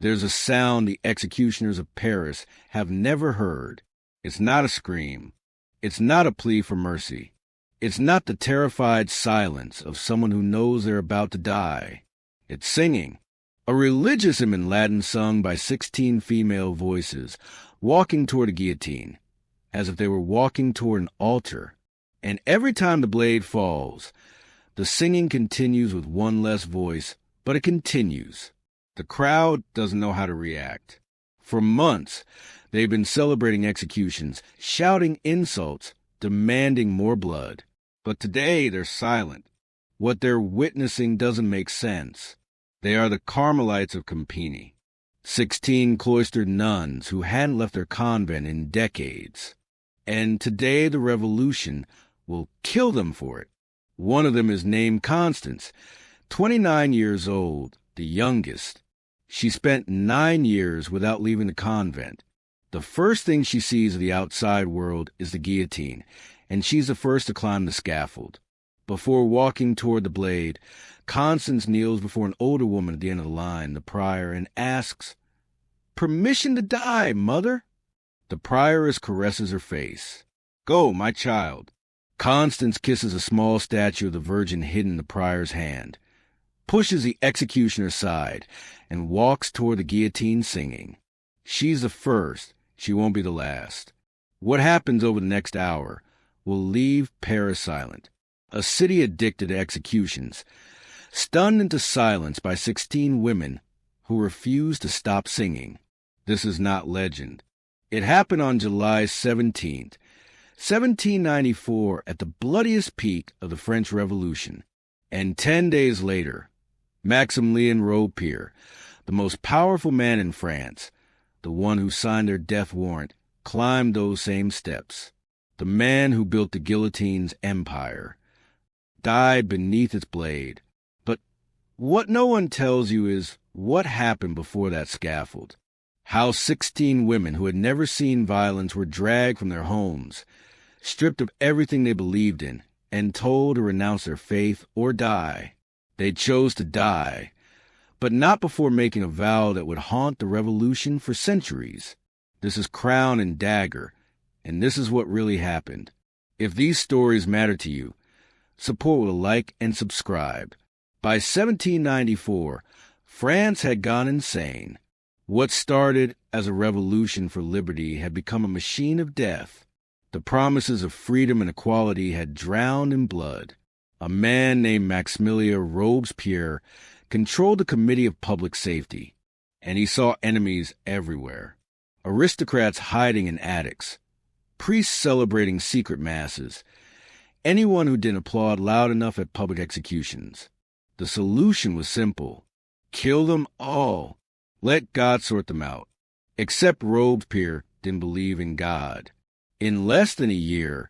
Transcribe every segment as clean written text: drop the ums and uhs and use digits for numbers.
There's a sound the executioners of Paris have never heard. It's not a scream. It's not a plea for mercy. It's not the terrified silence of someone who knows they're about to die. It's singing. A religious hymn in Latin sung by 16 female voices, walking toward a guillotine, as if they were walking toward an altar. And every time the blade falls, the singing continues with one less voice, but it continues. The crowd doesn't know how to react. For months, they've been celebrating executions, shouting insults, demanding more blood. But today they're silent. What they're witnessing doesn't make sense. They are the Carmelites of Campini, 16 cloistered nuns who hadn't left their convent in decades. And today the revolution will kill them for it. One of them is named Constance, 29 years old, the youngest. She spent 9 years without leaving the convent. The first thing she sees of the outside world is the guillotine, and she's the first to climb the scaffold. Before walking toward the blade, Constance kneels before an older woman at the end of the line, the prior, and asks, "Permission to die, mother?" The prioress caresses her face. "Go, my child." Constance kisses a small statue of the Virgin hidden in the prior's hand, pushes the executioner aside, and walks toward the guillotine singing. She's the first. She won't be the last. What happens over the next hour will leave Paris silent, a city addicted to executions, stunned into silence by 16 women who refuse to stop singing. This is not legend. It happened on July 17th, 1794, at the bloodiest peak of the French Revolution. And 10 days later, Maximilien Robespierre, the most powerful man in France, the one who signed their death warrant, climbed those same steps. The man who built the guillotine's empire died beneath its blade. But what no one tells you is what happened before that scaffold. How 16 women who had never seen violence were dragged from their homes, stripped of everything they believed in, and told to renounce their faith or die. They chose to die, but not before making a vow that would haunt the revolution for centuries. This is Crown and Dagger, and this is what really happened. If these stories matter to you, support with a like and subscribe. By 1794, France had gone insane. What started as a revolution for liberty had become a machine of death. The promises of freedom and equality had drowned in blood. A man named Maximilien Robespierre controlled the Committee of Public Safety, and he saw enemies everywhere. Aristocrats hiding in attics, priests celebrating secret masses, anyone who didn't applaud loud enough at public executions. The solution was simple. Kill them all. Let God sort them out. Except Robespierre didn't believe in God. In less than a year,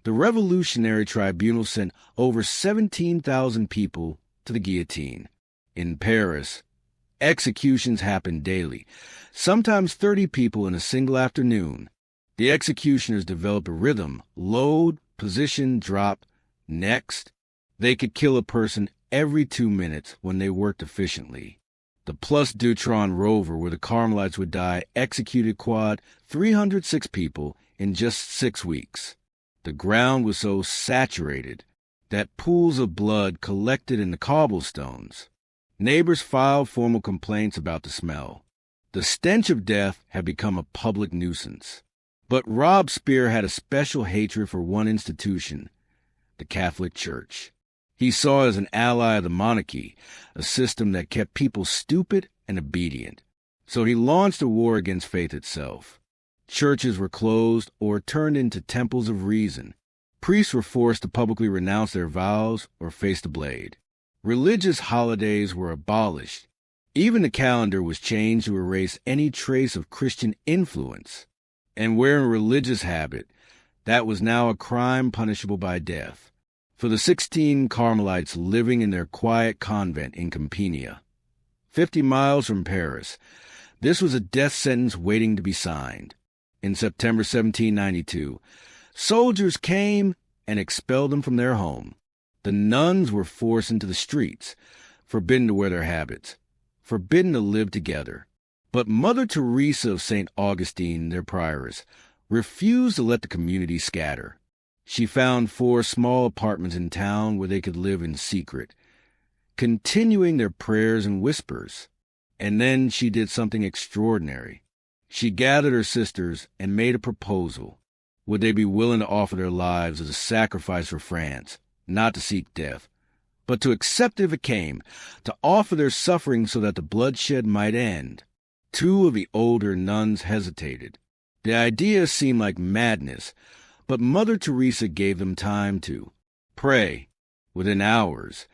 the Revolutionary Tribunal sent over 17,000 people to the guillotine. In Paris, executions happened daily, sometimes 30 people in a single afternoon. The executioners developed a rhythm: load, position, drop, next. They could kill a person every 2 minutes when they worked efficiently. The Place Dutron rover, where the Carmelites would die, executed 306 people in just 6 weeks. The ground was so saturated that pools of blood collected in the cobblestones. Neighbors filed formal complaints about the smell. The stench of death had become a public nuisance. But Robespierre had a special hatred for one institution, the Catholic Church. He saw it as an ally of the monarchy, a system that kept people stupid and obedient. So he launched a war against faith itself. Churches were closed or turned into temples of reason. Priests were forced to publicly renounce their vows or face the blade. Religious holidays were abolished. Even the calendar was changed to erase any trace of Christian influence. And wearing a religious habit, that was now a crime punishable by death. For the 16 Carmelites living in their quiet convent in Campania, 50 miles from Paris, this was a death sentence waiting to be signed. In September 1792, soldiers came and expelled them from their home. The nuns were forced into the streets, forbidden to wear their habits, forbidden to live together. But Mother Teresa of St. Augustine, their prioress, refused to let the community scatter. She found 4 small apartments in town where they could live in secret, continuing their prayers and whispers. And then she did something extraordinary. She gathered her sisters and made a proposal. Would they be willing to offer their lives as a sacrifice for France, not to seek death, but to accept it if it came, to offer their suffering so that the bloodshed might end? 2 of the older nuns hesitated. The idea seemed like madness, but Mother Teresa gave them time to pray. Within hours,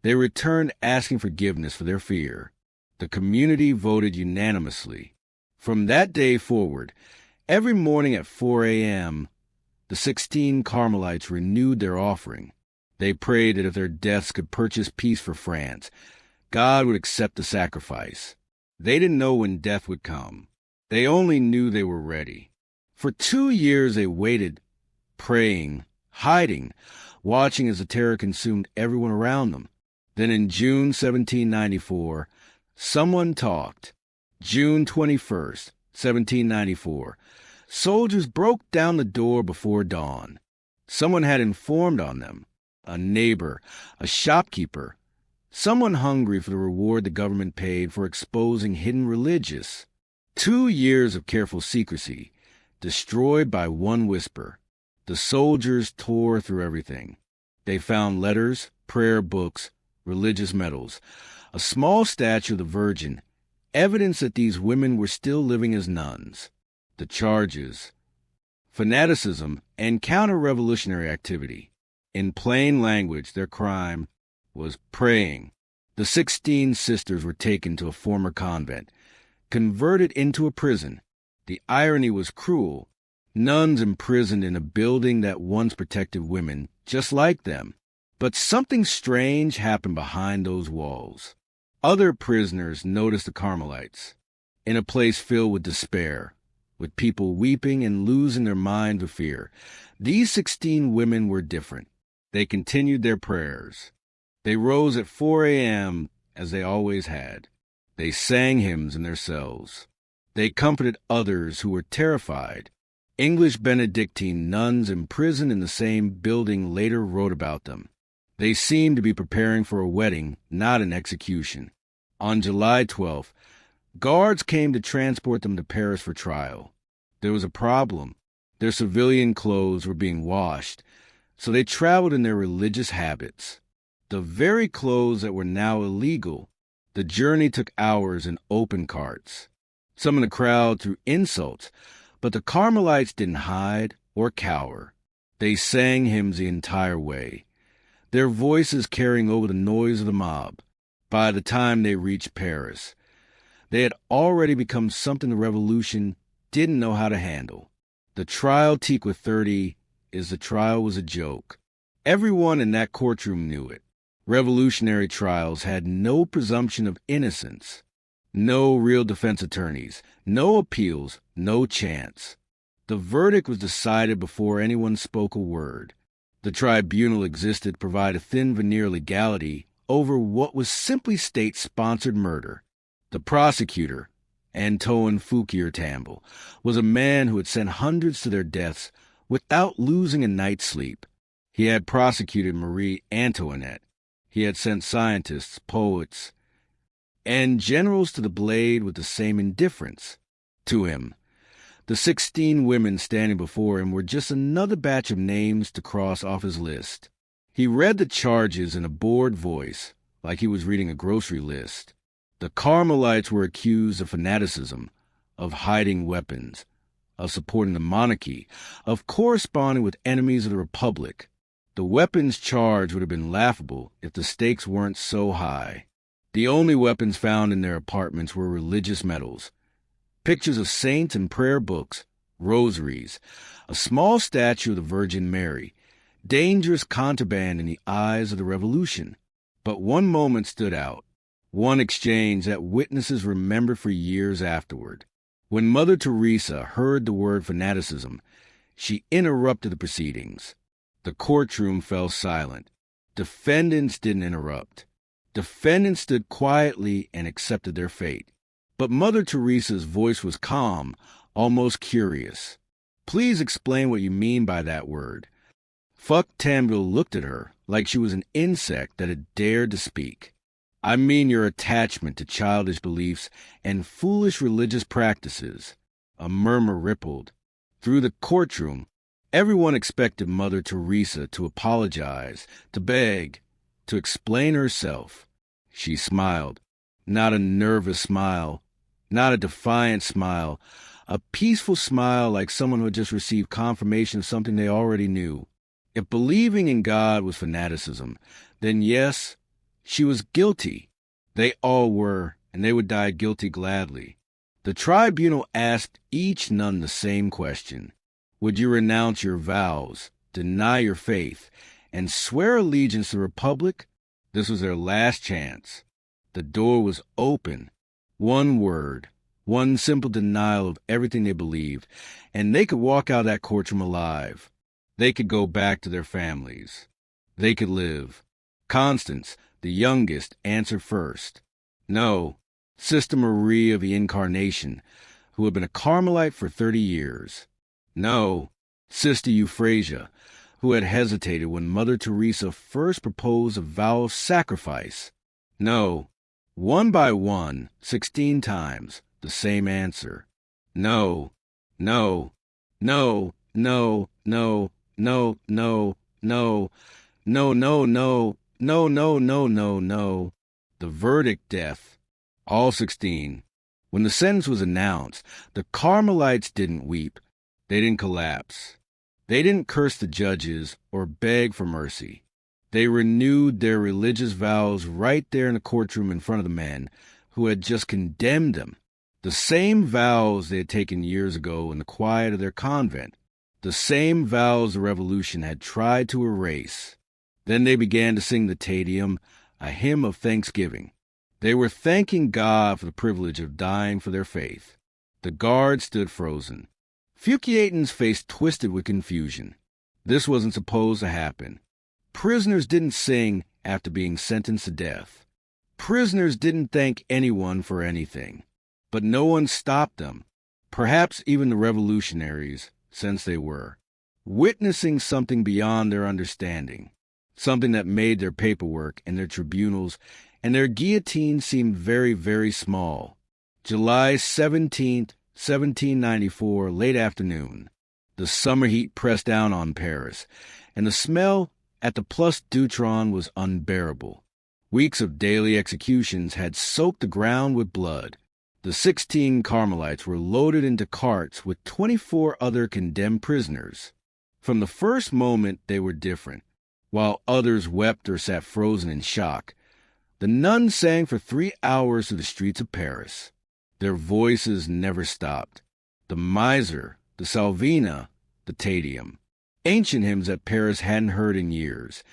they returned asking forgiveness for their fear. The community voted unanimously. From that day forward, every morning at 4 a.m., the 16 Carmelites renewed their offering. They prayed that if their deaths could purchase peace for France, God would accept the sacrifice. They didn't know when death would come. They only knew they were ready. For 2 years they waited, praying, hiding, watching as the terror consumed everyone around them. Then in June 1794, someone talked. June 21st, 1794, soldiers broke down the door before dawn. Someone had informed on them. A neighbor, a shopkeeper, someone hungry for the reward the government paid for exposing hidden religious. 2 years of careful secrecy, destroyed by one whisper. The soldiers tore through everything. They found letters, prayer books, religious medals, a small statue of the Virgin, evidence that these women were still living as nuns. The charges: fanaticism and counter-revolutionary activity. In plain language, their crime was praying. The 16 sisters were taken to a former convent, converted into a prison. The irony was cruel. Nuns imprisoned in a building that once protected women just like them. But something strange happened behind those walls. Other prisoners noticed the Carmelites, in a place filled with despair, with people weeping and losing their minds with fear. These 16 women were different. They continued their prayers. They rose at 4 a.m., as they always had. They sang hymns in their cells. They comforted others who were terrified. English Benedictine nuns imprisoned in the same building later wrote about them. They seemed to be preparing for a wedding, not an execution. On July 12th, guards came to transport them to Paris for trial. There was a problem. Their civilian clothes were being washed, so they traveled in their religious habits. The very clothes that were now illegal. The journey took hours in open carts. Some in the crowd threw insults, but the Carmelites didn't hide or cower. They sang hymns the entire way, their voices carrying over the noise of the mob. By the time they reached Paris, they had already become something the revolution didn't know how to handle. The trial Tiqua 30 is the trial was a joke. Everyone in that courtroom knew it. Revolutionary trials had no presumption of innocence, no real defense attorneys, no appeals, no chance. The verdict was decided before anyone spoke a word. The tribunal existed to provide a thin veneer of legality over what was simply state-sponsored murder. The prosecutor, Antoine Fouquier-Tinville, was a man who had sent hundreds to their deaths without losing a night's sleep. He had prosecuted Marie Antoinette. He had sent scientists, poets, and generals to the blade with the same indifference. To him, the 16 women standing before him were just another batch of names to cross off his list. He read the charges in a bored voice, like he was reading a grocery list. The Carmelites were accused of fanaticism, of hiding weapons, of supporting the monarchy, of corresponding with enemies of the Republic. The weapons charge would have been laughable if the stakes weren't so high. The only weapons found in their apartments were religious medals, pictures of saints and prayer books, rosaries, a small statue of the Virgin Mary, dangerous contraband in the eyes of the revolution. But one moment stood out, one exchange that witnesses remembered for years afterward. When Mother Teresa heard the word fanaticism, she interrupted the proceedings. The courtroom fell silent. Defendants didn't interrupt. Defendants stood quietly and accepted their fate. But Mother Teresa's voice was calm, almost curious. "Please explain what you mean by that word." Fuck Tamville looked at her like she was an insect that had dared to speak. "I mean your attachment to childish beliefs and foolish religious practices." A murmur rippled. Through the courtroom, everyone expected Mother Teresa to apologize, to beg, to explain herself. She smiled. Not a nervous smile, not a defiant smile, a peaceful smile like someone who had just received confirmation of something they already knew. If believing in God was fanaticism, then yes, she was guilty. They all were, and they would die guilty gladly. The tribunal asked each nun the same question. Would you renounce your vows, deny your faith, and swear allegiance to the Republic? This was their last chance. The door was open. One word, one simple denial of everything they believed, and they could walk out of that courtroom alive. They could go back to their families. They could live. Constance, the youngest, answered first. No, Sister Marie of the Incarnation, who had been a Carmelite for 30 years. No, Sister Euphrasia, who had hesitated when Mother Teresa first proposed a vow of sacrifice. No, one by one, 16 times, the same answer. No, no, no, no, no, no, no, no, no, no, no, no, no, no, no, no. The verdict, death. All 16. When the sentence was announced, the Carmelites didn't weep. They didn't collapse. They didn't curse the judges or beg for mercy. They renewed their religious vows right there in the courtroom in front of the men who had just condemned them. The same vows they had taken years ago in the quiet of their convent. The same vows the revolution had tried to erase. Then they began to sing the Te Deum, a hymn of thanksgiving. They were thanking God for the privilege of dying for their faith. The guard stood frozen. Fukiatin's face twisted with confusion. This wasn't supposed to happen. Prisoners didn't sing after being sentenced to death. Prisoners didn't thank anyone for anything. But no one stopped them, perhaps even the revolutionaries, since they were witnessing something beyond their understanding, something that made their paperwork and their tribunals and their guillotines seem very, very small. July 17th, 1794, late afternoon. The summer heat pressed down on Paris, and the smell at the Place Dutron was unbearable. Weeks of daily executions had soaked the ground with blood. The 16 Carmelites were loaded into carts with 24 other condemned prisoners. From the first moment, they were different. While others wept or sat frozen in shock, the nuns sang for 3 hours through the streets of Paris. Their voices never stopped. The Miser, the Salvina, the Te Deum. Ancient hymns that Paris hadn't heard in years,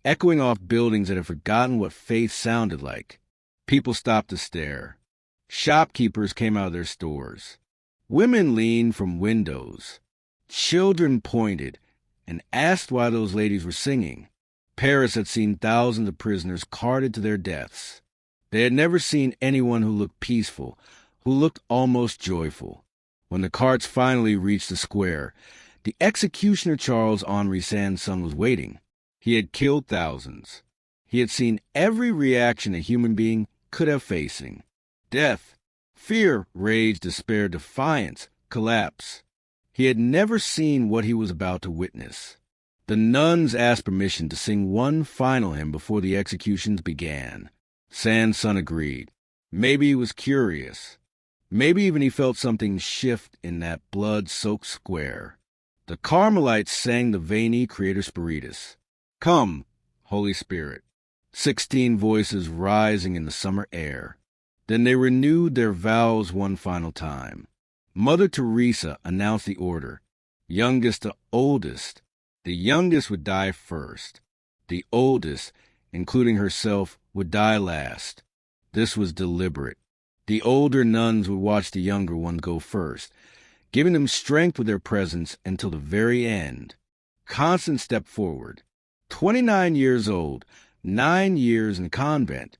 echoing off buildings that had forgotten what faith sounded like. People stopped to stare. Shopkeepers came out of their stores. Women leaned from windows. Children pointed and asked why those ladies were singing. Paris had seen thousands of prisoners carted to their deaths. They had never seen anyone who looked peaceful, who looked almost joyful. When the carts finally reached the square, the executioner Charles Henri Sanson was waiting. He had killed thousands. He had seen every reaction a human being could have facing. Death, fear, rage, despair, defiance, collapse. He had never seen what he was about to witness. The nuns asked permission to sing one final hymn before the executions began. Sanson agreed. Maybe he was curious. Maybe even he felt something shift in that blood-soaked square. The Carmelites sang the Veni Creator Spiritus. Come, Holy Spirit. 16 voices rising in the summer air. Then they renewed their vows one final time. Mother Teresa announced the order. Youngest to oldest. The youngest would die first. The oldest, including herself, would die last. This was deliberate. The older nuns would watch the younger ones go first, giving them strength with their presence until the very end. Constance stepped forward. 29 years old, 9 years in convent.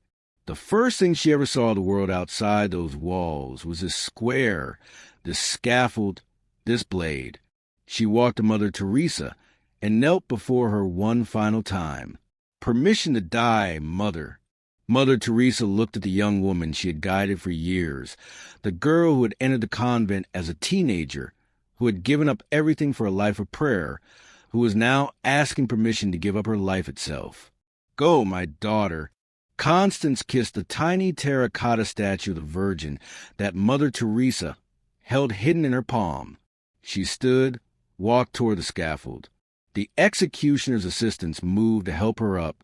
The first thing she ever saw of the world outside those walls was this square, this scaffold, this blade. She walked to Mother Teresa and knelt before her one final time. "Permission to die, Mother." Mother Teresa looked at the young woman she had guided for years, the girl who had entered the convent as a teenager, who had given up everything for a life of prayer, who was now asking permission to give up her life itself. "Go, my daughter." Constance kissed the tiny terracotta statue of the Virgin that Mother Teresa held hidden in her palm. She stood, walked toward the scaffold. The executioner's assistants moved to help her up.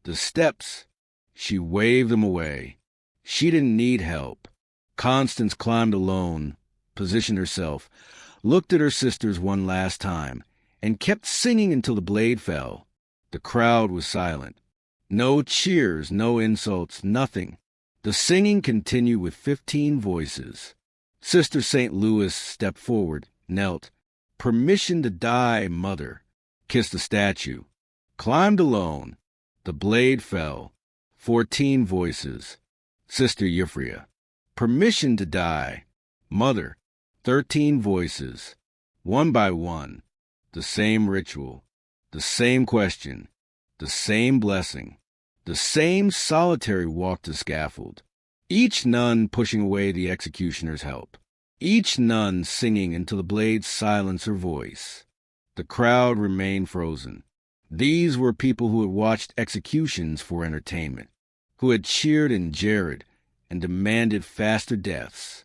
The steps, she waved them away. She didn't need help. Constance climbed alone, positioned herself, looked at her sisters one last time, and kept singing until the blade fell. The crowd was silent. No cheers, no insults, nothing. The singing continued with 15 voices. Sister St. Louis stepped forward, knelt. "Permission to die, Mother." Kissed the statue. Climbed alone. The blade fell. 14 voices. Sister Euphria. "Permission to die, Mother." 13 voices. One by one. The same ritual. The same question. The same blessing. The same solitary walk to scaffold. Each nun pushing away the executioner's help. Each nun singing until the blade silenced her voice. The crowd remained frozen. These were people who had watched executions for entertainment, who had cheered and jeered and demanded faster deaths.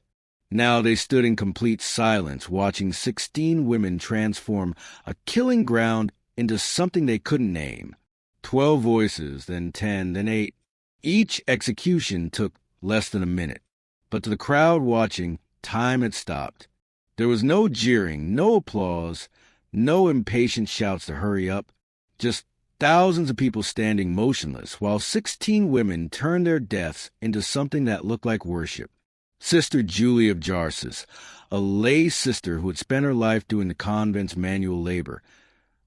Now they stood in complete silence, watching 16 women transform a killing ground into something they couldn't name. 12 voices, then 10, then 8. Each execution took less than a minute. But to the crowd watching, time had stopped. There was no jeering, no applause, no impatient shouts to hurry up, just thousands of people standing motionless while 16 women turned their deaths into something that looked like worship. Sister Julie of Jarsis, a lay sister who had spent her life doing the convent's manual labor,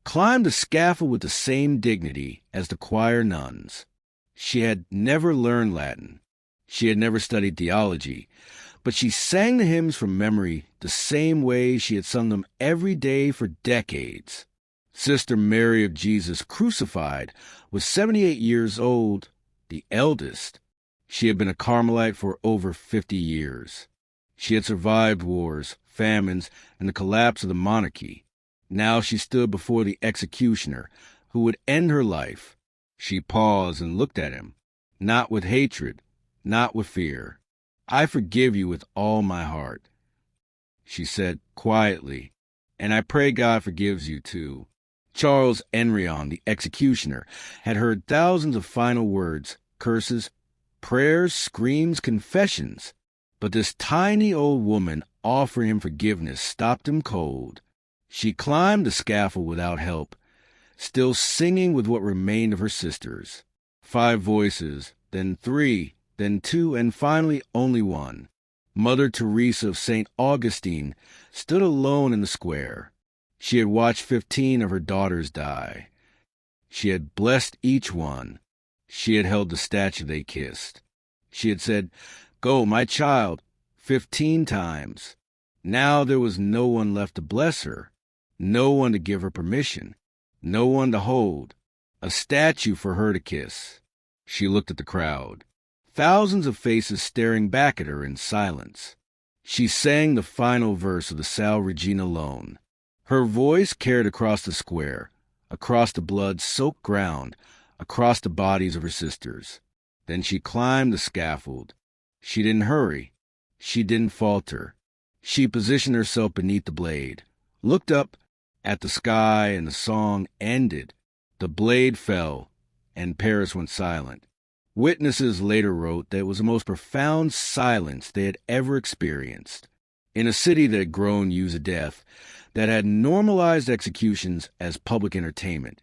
climbed the scaffold with the same dignity as the choir nuns. She had never learned Latin. She had never studied theology, but she sang the hymns from memory the same way she had sung them every day for decades. Sister Mary of Jesus Crucified was 78 years old, the eldest. She had been a Carmelite for over 50 years. She had survived wars, famines, and the collapse of the monarchy. Now she stood before the executioner, who would end her life. She paused and looked at him, not with hatred, not with fear. "I forgive you with all my heart," she said quietly, "and I pray God forgives you too." Charles Henrion, the executioner, had heard thousands of final words, curses, prayers, screams, confessions. But this tiny old woman offering him forgiveness stopped him cold. She climbed the scaffold without help, still singing with what remained of her sisters. 5 voices, then 3, then 2, and finally only one. Mother Teresa of St. Augustine stood alone in the square. She had watched 15 of her daughters die. She had blessed each one. She had held the statue they kissed. She had said, "Go, my child," 15 times. Now there was no one left to bless her, no one to give her permission, no one to hold, a statue for her to kiss. She looked at the crowd, thousands of faces staring back at her in silence. She sang the final verse of the Sal Regina Lone. Her voice carried across the square, across the blood-soaked ground, across the bodies of her sisters. Then she climbed the scaffold. She didn't hurry. She didn't falter. She positioned herself beneath the blade, looked up at the sky, and the song ended. The blade fell, and Paris went silent. Witnesses later wrote that it was the most profound silence they had ever experienced. In a city that had grown used to death, that had normalized executions as public entertainment,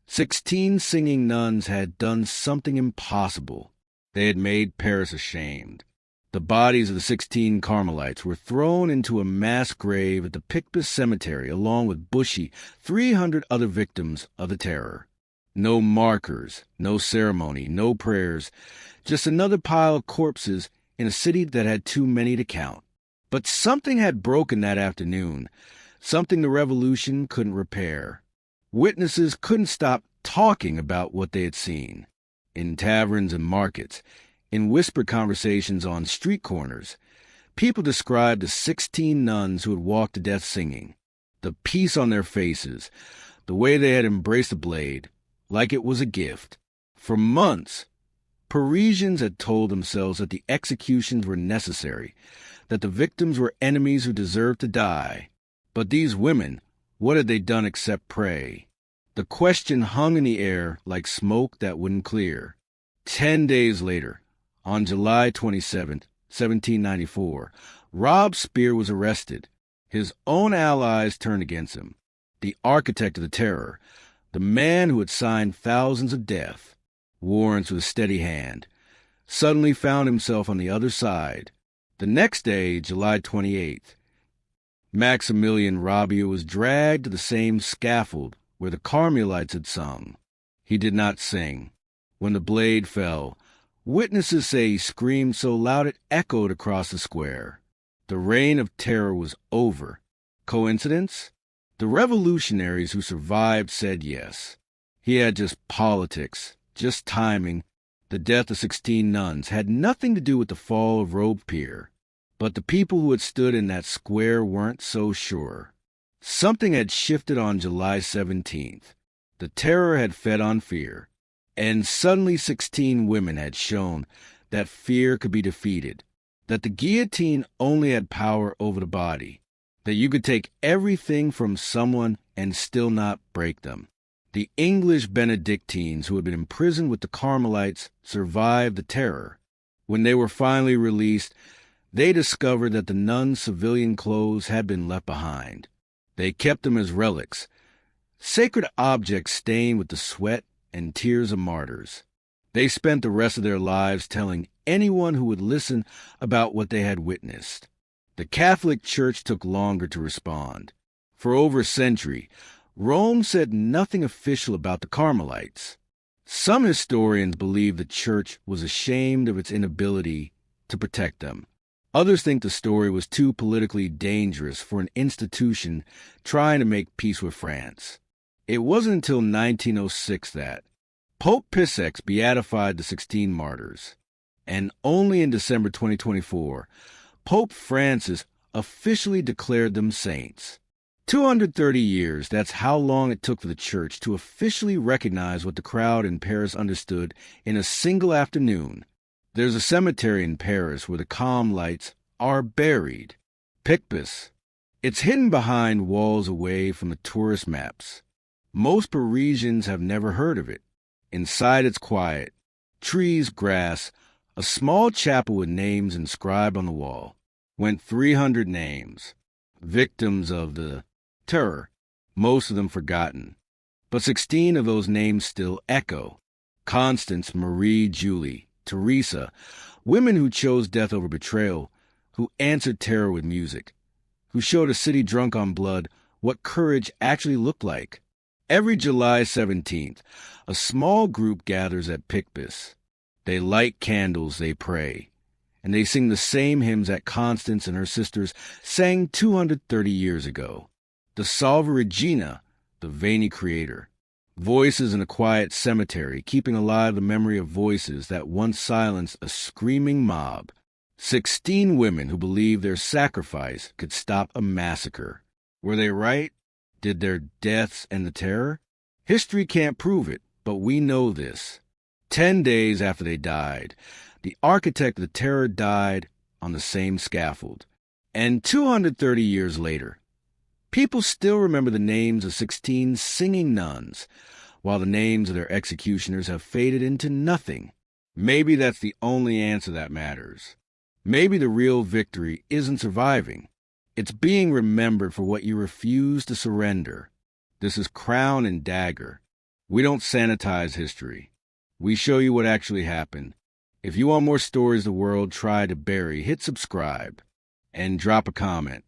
16 singing nuns had done something impossible. They had made Paris ashamed. The bodies of the 16 Carmelites were thrown into a mass grave at the Picpus Cemetery along with Bushy, 300 other victims of the terror. No markers, no ceremony, no prayers, just another pile of corpses in a city that had too many to count. But something had broken that afternoon, something the revolution couldn't repair. Witnesses couldn't stop talking about what they had seen. In taverns and markets, in whispered conversations on street corners, people described the 16 nuns who had walked to death singing, the peace on their faces, the way they had embraced the blade, like it was a gift. For months, Parisians had told themselves that the executions were necessary, that the victims were enemies who deserved to die. But these women, what had they done except pray? The question hung in the air like smoke that wouldn't clear. 10 days later, on July 27, 1794, Robespierre was arrested. His own allies turned against him. The architect of the terror, the man who had signed thousands of death warrants with a steady hand, suddenly found himself on the other side. The next day, July 28th, Maximilien Robespierre was dragged to the same scaffold where the Carmelites had sung. He did not sing. When the blade fell, witnesses say he screamed so loud it echoed across the square. The reign of terror was over. Coincidence? The revolutionaries who survived said yes. He had just politics, just timing. The death of 16 nuns had nothing to do with the fall of Robespierre. But the people who had stood in that square weren't so sure. Something had shifted on July 17th. The terror had fed on fear. And suddenly 16 women had shown that fear could be defeated, that the guillotine only had power over the body, that you could take everything from someone and still not break them. The English Benedictines who had been imprisoned with the Carmelites survived the terror. When they were finally released, they discovered that the nuns' civilian clothes had been left behind. They kept them as relics, sacred objects stained with the sweat and tears of martyrs. They spent the rest of their lives telling anyone who would listen about what they had witnessed. The Catholic Church took longer to respond. For over a century, Rome said nothing official about the Carmelites. Some historians believe the Church was ashamed of its inability to protect them. Others think the story was too politically dangerous for an institution trying to make peace with France. It wasn't until 1906 that Pope Pius beatified the 16 martyrs. And only in December 2024, Pope Francis officially declared them saints. 230 years, that's how long it took for the Church to officially recognize what the crowd in Paris understood in a single afternoon. There's a cemetery in Paris where the Carmelites are buried. Picpus. It's hidden behind walls away from the tourist maps. Most Parisians have never heard of it. Inside it's quiet. Trees, grass, a small chapel with names inscribed on the wall. Went 300 names. Victims of the terror, most of them forgotten. But 16 of those names still echo. Constance, Marie, Julie, Teresa, women who chose death over betrayal, who answered terror with music, who showed a city drunk on blood what courage actually looked like. Every July 17th, a small group gathers at Picpus. They light candles, they pray, and they sing the same hymns that Constance and her sisters sang 230 years ago. The Salve Regina, the Veni Creator. Voices in a quiet cemetery, keeping alive the memory of voices that once silenced a screaming mob. 16 women who believed their sacrifice could stop a massacre. Were they right? Did their deaths end the terror? History can't prove it, but we know this. 10 days after they died, the architect of the terror died on the same scaffold. And 230 years later, people still remember the names of 16 singing nuns, while the names of their executioners have faded into nothing. Maybe that's the only answer that matters. Maybe the real victory isn't surviving. It's being remembered for what you refuse to surrender. This is Crown and Dagger. We don't sanitize history. We show you what actually happened. If you want more stories the world tried to bury, hit subscribe and drop a comment.